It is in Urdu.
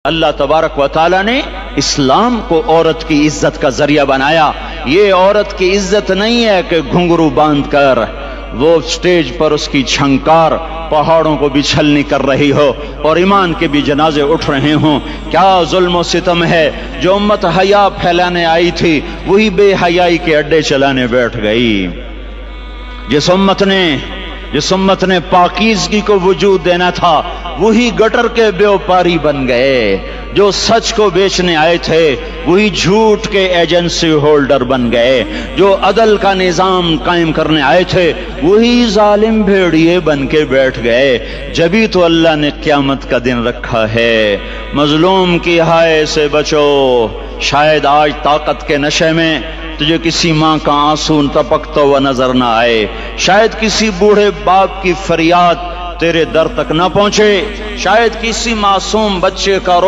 اللہ تبارک و تعالیٰ نے اسلام کو عورت کی عزت کا ذریعہ بنایا۔ یہ عورت کی عزت نہیں ہے کہ گھنگرو باندھ کر وہ سٹیج پر اس کی چھنکار پہاڑوں کو بھی چھلنی کر رہی ہو اور ایمان کے بھی جنازے اٹھ رہے ہوں۔ کیا ظلم و ستم ہے، جو امت حیا پھیلانے آئی تھی وہی بے حیائی کے اڈے چلانے بیٹھ گئی۔ جس امت نے پاکیزگی کو وجود دینا تھا وہی گٹر کے بیوپاری بن گئے۔ جو سچ کو بیچنے آئے تھے وہی جھوٹ کے ایجنسی ہولڈر بن گئے۔ جو عدل کا نظام قائم کرنے آئے تھے وہی ظالم بھیڑیے بن کے بیٹھ گئے۔ جبھی تو اللہ نے قیامت کا دن رکھا ہے۔ مظلوم کی ہائے سے بچو، شاید آج طاقت کے نشے میں تجھے کسی ماں کا آنسو ٹپکتا ہوا نظر نہ آئے، شاید کسی بوڑھے باپ کی فریاد تیرے در تک نہ پہنچے، شاید کسی معصوم بچے کا